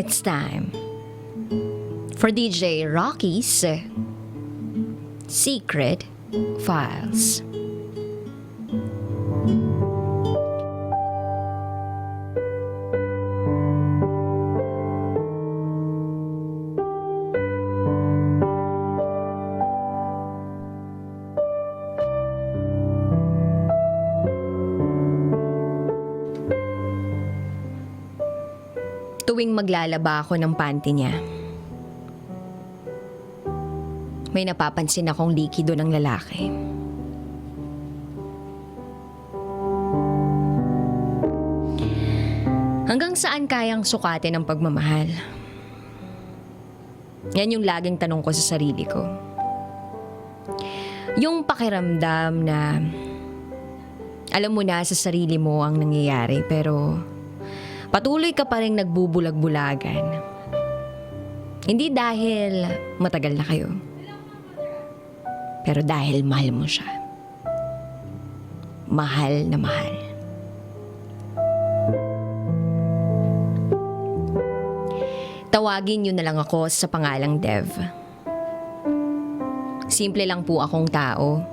It's time for DJ Rocky's Secret Files. Tuwing maglalaba ako ng panty niya, may napapansin akong likido ng lalaki. Hanggang saan kayang sukatin ang pagmamahal? Yan yung laging tanong ko sa sarili ko. Yung pakiramdam na alam mo na sa sarili mo ang nangyayari pero patuloy ka pa rin nagbubulag-bulagan. Hindi dahil matagal na kayo, pero dahil mahal mo siya. Mahal na mahal. Tawagin niyo na lang ako sa pangalang Dev. Simple lang po akong tao.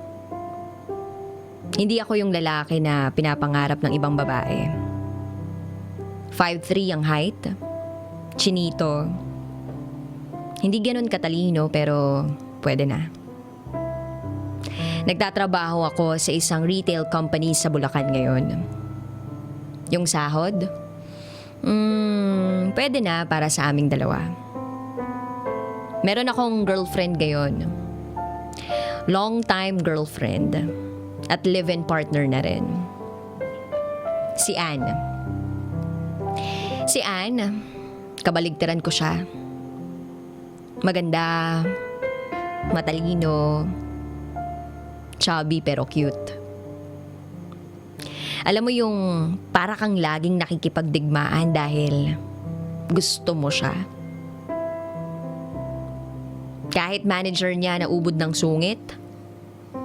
Hindi ako yung lalaki na pinapangarap ng ibang babae. 5'3" ang height, chinito. Hindi ganun katalino pero pwede na. Nagtatrabaho ako sa isang retail company sa Bulacan ngayon. Yung sahod? Pwede na para sa aming dalawa. Meron akong girlfriend ngayon. Long-time girlfriend. At live-in partner na rin. Si Anne. Si Anne, kabaligtaran ko siya. Maganda, matalino, chubby pero cute. Alam mo yung para kang laging nakikipagdigmaan dahil gusto mo siya. Kahit manager niya na ubod ng sungit,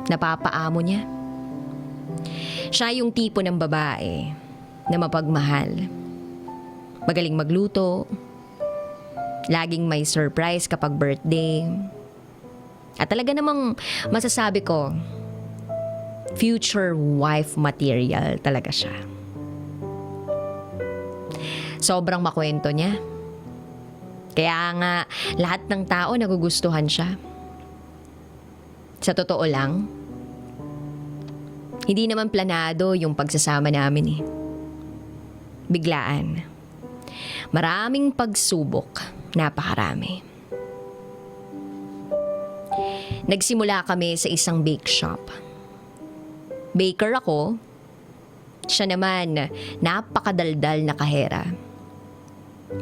napapaamo niya. Siya yung tipo ng babae na mapagmahal. Magaling magluto. Laging may surprise kapag birthday. At talaga namang masasabi ko, future wife material talaga siya. Sobrang makwento niya. Kaya nga, lahat ng tao nagugustuhan siya. Sa totoo lang, hindi naman planado yung pagsasama namin eh. Biglaan. Maraming pagsubok, napakarami. Nagsimula kami sa isang bake shop. Baker ako, siya naman napakadaldal na kahera.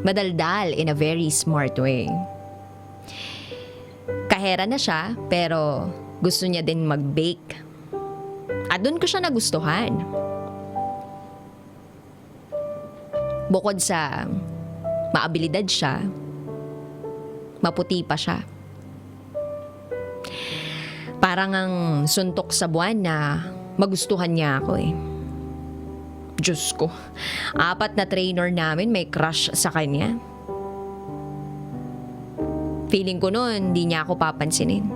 Madaldal in a very smart way. Kahera na siya, pero gusto niya din mag-bake. At doon ko siya nagustuhan. Bukod sa maabilidad siya, maputi pa siya. Parang ang suntok sa buwan na magustuhan niya ako eh. Diyos ko, 4 na trainer namin may crush sa kanya. Feeling ko noon, hindi niya ako papansinin.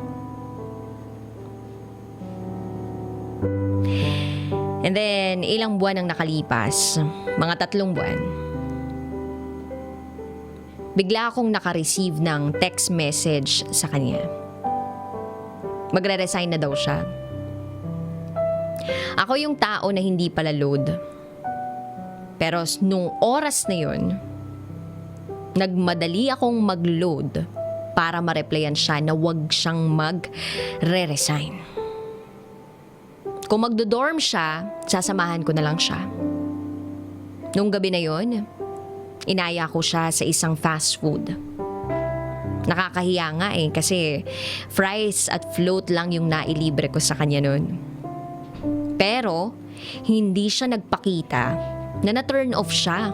And then, ilang buwan ang nakalipas, mga 3 buwan. Bigla akong naka-receive ng text message sa kanya. Magre-resign na daw siya. Ako yung tao na hindi pala load. Pero nung oras na yun, nagmadali akong mag-load para ma-replyan siya na wag siyang mag-re-resign. Kung magdo-dorm siya, sasamahan ko na lang siya. Nung gabi na yun, inaya ko siya sa isang fast food. Nakakahiya nga eh kasi fries at float lang yung nailibre ko sa kanya nun. Pero hindi siya nagpakita na na-turn off siya.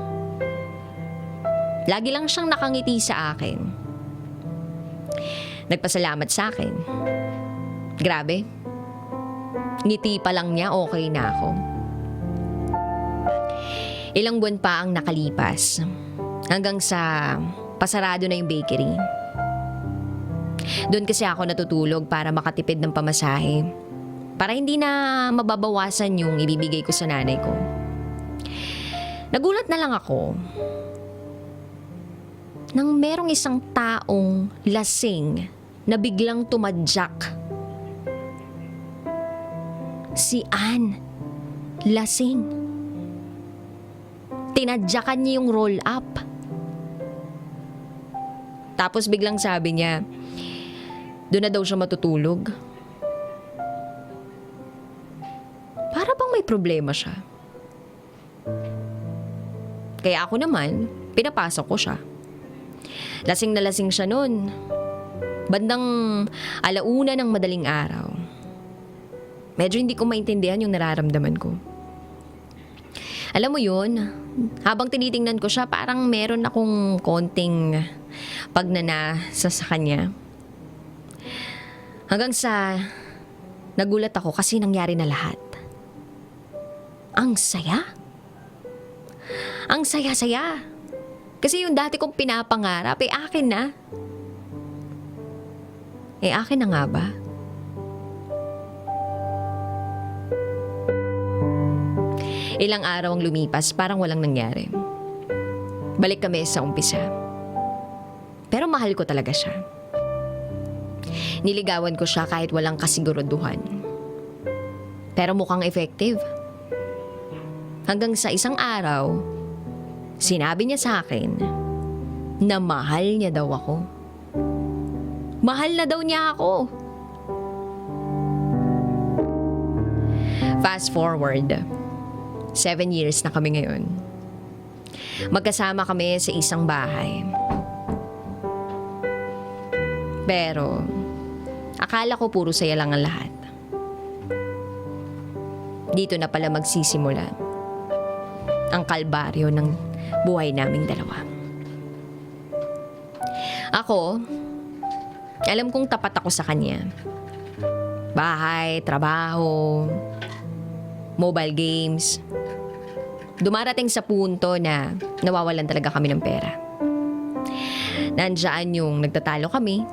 Lagi lang siyang nakangiti sa akin. Nagpasalamat sa akin. Grabe. Ngiti pa lang niya, okay na ako. Ilang buwan pa ang nakalipas. Hanggang sa pasarado na yung bakery. Doon kasi ako natutulog para makatipid ng pamasahe. Para hindi na mababawasan yung ibibigay ko sa nanay ko. Nagulat na lang ako nang merong isang taong lasing na biglang tumadyak. Si Ann. Lasing. Tinadyakan niya yung roll up. Tapos biglang sabi niya, doon na daw siya matutulog. Para bang may problema siya. Kaya ako naman, pinapasok ko siya. Lasing na lasing siya noon. Bandang 1:00 ng madaling araw. Medyo hindi ko maintindihan yung nararamdaman ko. Alam mo yun, habang tinitingnan ko siya, parang meron akong konting pagnanasa sa kanya. Hanggang sa nagulat ako kasi nangyari na lahat. Ang saya. Ang saya-saya. Kasi yung dati kong pinapangarap, akin na. Akin na nga ba? Ilang araw ang lumipas, parang walang nangyari. Balik kami sa umpisa. Pero mahal ko talaga siya. Niligawan ko siya kahit walang kasiguraduhan. Pero mukhang effective. Hanggang sa isang araw, sinabi niya sa akin na mahal niya daw ako. Mahal na daw niya ako. Fast forward, 7 years na kami ngayon. Magkasama kami sa isang bahay. Pero, akala ko puro saya lang ang lahat. Dito na pala magsisimula ang kalbaryo ng buhay naming dalawa. Ako, alam kong tapat ako sa kanya. Bahay, trabaho, mobile games. Dumarating sa punto na nawawalan talaga kami ng pera. Nandiyan yung nagtatalo kami.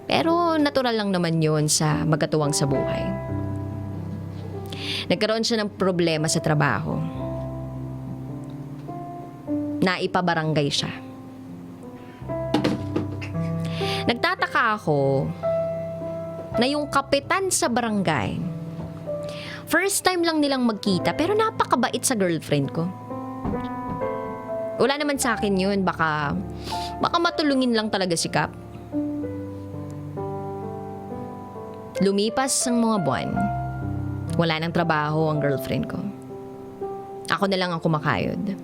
Pero natural lang naman yon sa magkatuwang sa buhay. Nagkaroon siya ng problema sa trabaho. Naipabarangay siya. Nagtataka ako na yung kapitan sa barangay, first time lang nilang magkita pero napakabait sa girlfriend ko. Wala naman sa akin yun, baka matulungin lang talaga si Kap. Lumipas ang mga buwan. Wala nang trabaho ang girlfriend ko. Ako na lang ang kumakayod.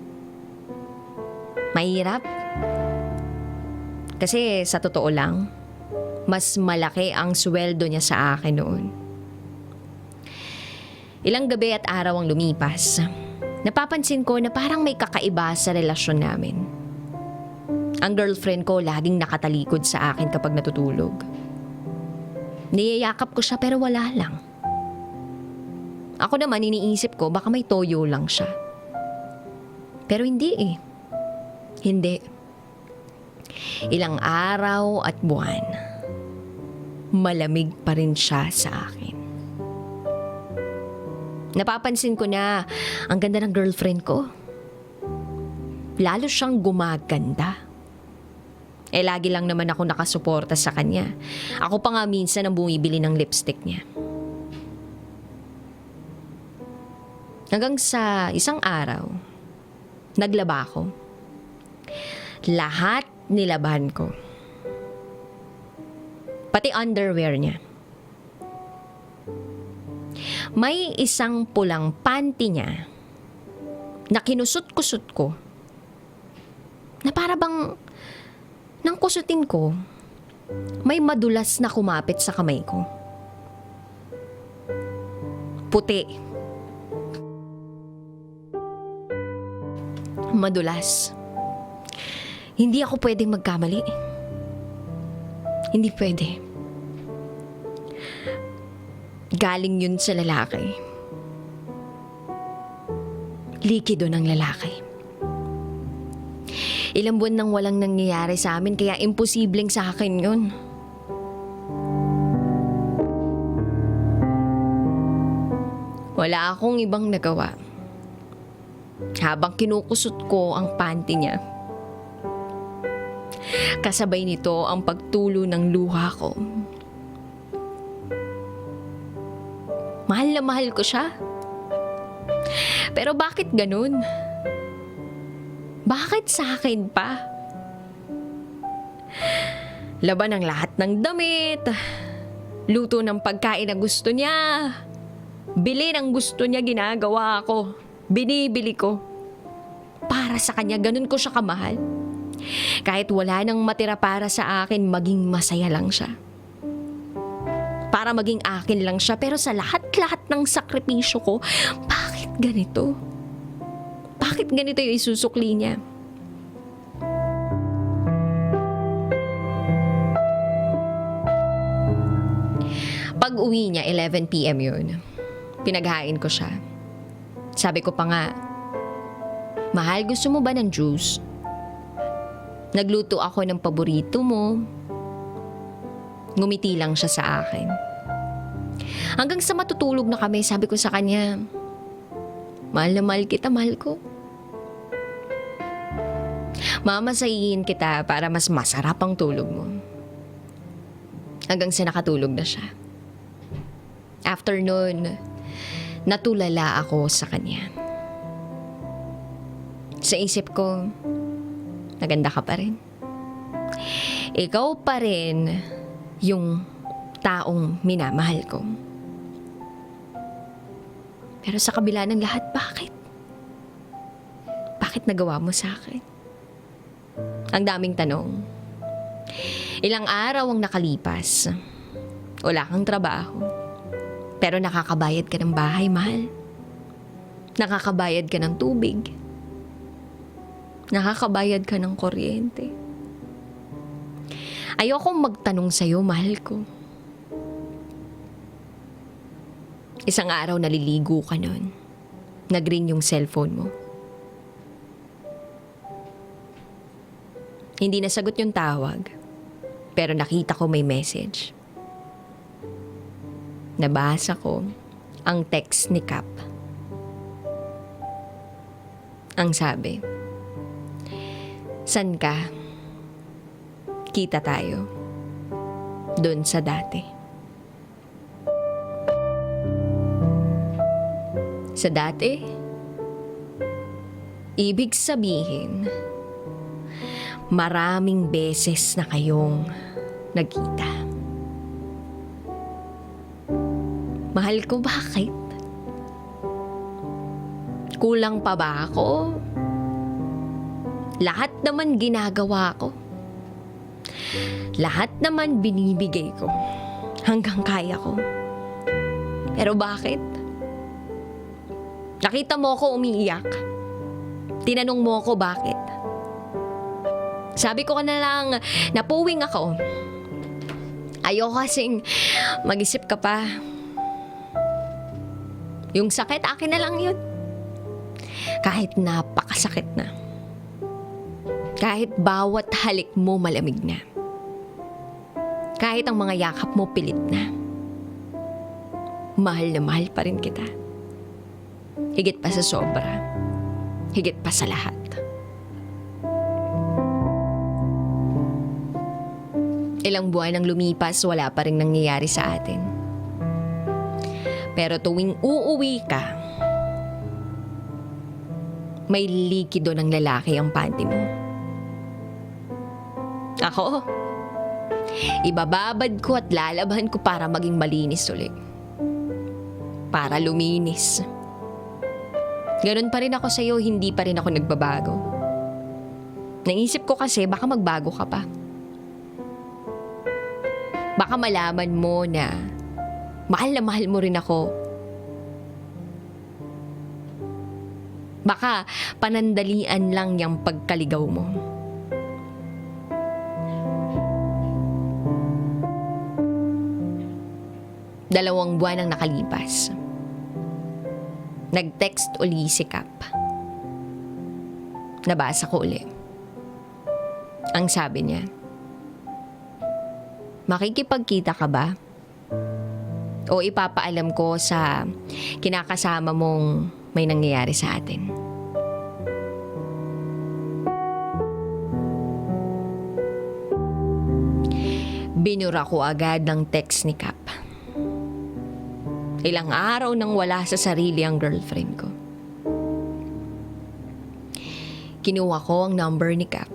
Mahirap. Kasi sa totoo lang, mas malaki ang sweldo niya sa akin noon. Ilang gabi at araw ang lumipas. Napapansin ko na parang may kakaiba sa relasyon namin. Ang girlfriend ko laging nakatalikod sa akin kapag natutulog. Niyayakap ko siya pero wala lang. Ako naman iniisip ko baka may toyo lang siya. Pero hindi eh. Hindi. Ilang araw at buwan, malamig pa rin siya sa akin. Napapansin ko na ang ganda ng girlfriend ko. Lalo siyang gumaganda. Lagi lang naman ako nakasuporta sa kanya. Ako pa nga minsan ang bumibili ng lipstick niya. Hanggang sa isang araw, naglaba ako. Lahat nilabahan ko. Pati underwear niya. May isang pulang panty niya na kinusot-kusot ko na para bang nang kusutin ko, may madulas na kumapit sa kamay ko. Puti. Madulas. Hindi ako pwedeng magkamali. Hindi pwede. Galing yun sa lalaki. Likido ng lalaki. Ilang buwan nang walang nangyayari sa amin kaya imposibleng sa akin yun. Wala akong ibang nagawa. Habang kinukusot ko ang panty niya, kasabay nito ang pagtulo ng luha ko. Mahal na mahal ko siya. Pero bakit ganun? Bakit sa akin pa? Laban ang lahat ng damit, luto ng pagkain na gusto niya, bili ng gusto niya ginagawa ko, binibili ko. Para sa kanya, ganun ko siya kamahal. Kahit wala nang matira para sa akin, maging masaya lang siya. Para maging akin lang siya, pero sa lahat-lahat ng sakripisyo ko, bakit ganito? Bakit ganito yung isusukli niya? Pag uwi niya, 11 p.m. yun. Pinaghain ko siya. Sabi ko pa nga, "Mahal, gusto mo ba ng juice? Nagluto ako ng paborito mo." Ngumiti lang siya sa akin. Hanggang sa matutulog na kami, sabi ko sa kanya, "Mahal na mahal kita, mahal ko. Mamasahihin kita para mas masarap ang tulog mo." Hanggang sa nakatulog na siya. After nun, natulala ako sa kanya. Sa isip ko, maganda ka pa rin. Ikaw pa rin yung taong minamahal ko. Pero sa kabila ng lahat, bakit? Bakit nagawa mo sa akin? Ang daming tanong. Ilang araw ang nakalipas. Wala kang trabaho. Pero nakakabayad ka ng bahay, mahal. Nakakabayad ka ng tubig. Nakakabayad ka ng kuryente. Ayokong magtanong sa'yo, mahal ko. Isang araw naliligo ka nun. Nag-ring yung cellphone mo. Hindi nasagot yung tawag. Pero nakita ko may message. Nabasa ko ang text ni Cap. Ang sabi, "San ka? Kita tayo. Doon sa dati." Sa dati? Ibig sabihin, maraming beses na kayong nagkita. Mahal ko, bakit? Kulang pa ba ako? Lahat naman ginagawa ko. Lahat naman binibigay ko. Hanggang kaya ko. Pero bakit? Nakita mo ako umiiyak. Tinanong mo ako bakit. Sabi ko na lang, napuwing ako. Ayoko kasing mag-isip ka pa. Yung sakit, akin na lang yun. Kahit napakasakit na. Kahit bawat halik mo malamig na. Kahit ang mga yakap mo pilit na. Mahal na mahal pa rin kita. Higit pa sa sobra. Higit pa sa lahat. Ilang buwan ang lumipas, wala pa rin nangyayari sa atin. Pero tuwing uuwi ka, may likido ng lalaki ang panty mo. Ako, ibababad ko at lalaban ko para maging malinis ulit. Para luminis. Ganun pa rin ako sa'yo, hindi pa rin ako nagbabago. Naisip ko kasi baka magbago ka pa. Baka malaman mo na mahal mo rin ako. Baka panandalian lang yung pagkaligaw mo. Dalawang buwan ang nakalipas. Nag-text uli si Cap. Nabasa ko uli. Ang sabi niya, makikipagkita ka ba? O ipapaalam ko sa kinakasama mong may nangyayari sa atin? Binura ko agad ng text ni Cap. Ilang araw nang wala sa sarili ang girlfriend ko. Kinuha ko ang number ni Cap.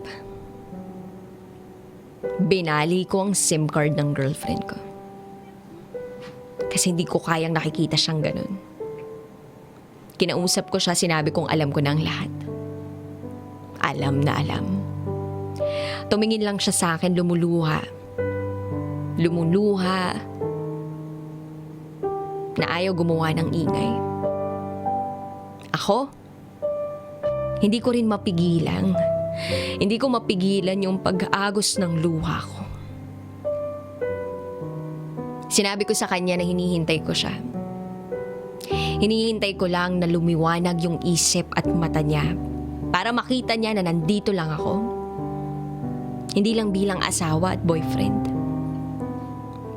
Binali ko ang SIM card ng girlfriend ko. Kasi hindi ko kayang nakikita siyang ganun. Kinausap ko siya, sinabi kong alam ko na ang lahat. Alam na alam. Tumingin lang siya sa akin, lumuluha na ayaw gumawa ng ingay. Ako, hindi ko rin mapigilan. Hindi ko mapigilan yung pag-agos ng luha ko. Sinabi ko sa kanya na hinihintay ko siya. Hinihintay ko lang na lumiwanag yung isip at mata niya para makita niya na nandito lang ako. Hindi lang bilang asawa at boyfriend.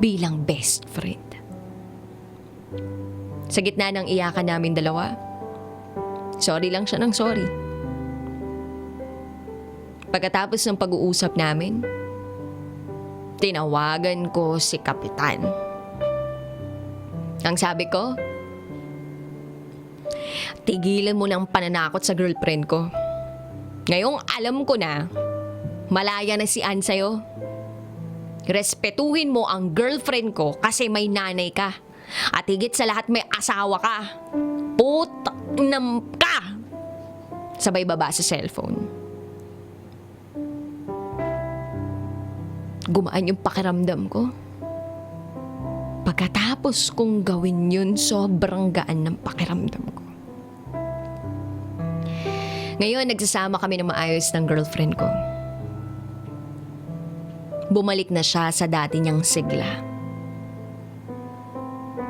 Bilang best friend. Sa gitna ng iyakan namin dalawa, sorry lang siya ng sorry. Pagkatapos ng pag-uusap namin, tinawagan ko si Kapitan. Ang sabi ko, tigilan mo ng pananakot sa girlfriend ko. Ngayong alam ko na, malaya na si Ann sa'yo. Respetuhin mo ang girlfriend ko kasi may nanay ka. At higit sa lahat may asawa ka. Putang ka! Sabay baba sa cellphone. Gumaan yung pakiramdam ko. Pagkatapos kong gawin yun, sobrang gaan ng pakiramdam ko. Ngayon, nagsasama kami ng maayos ng girlfriend ko. Bumalik na siya sa dati niyang sigla.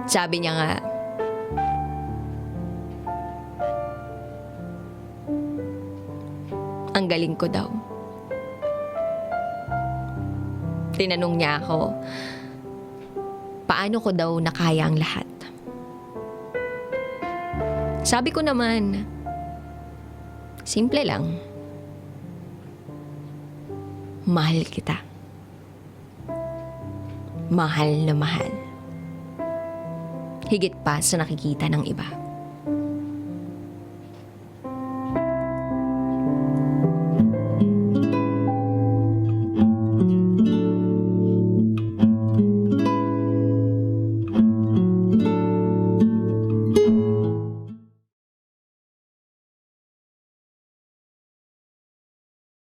Sabi niya nga, ang galing ko daw. Tinanong niya ako, paano ko daw nakaya ang lahat? Sabi ko naman, simple lang. Mahal kita. Mahal na mahal. Higit pa sa nakikita ng iba.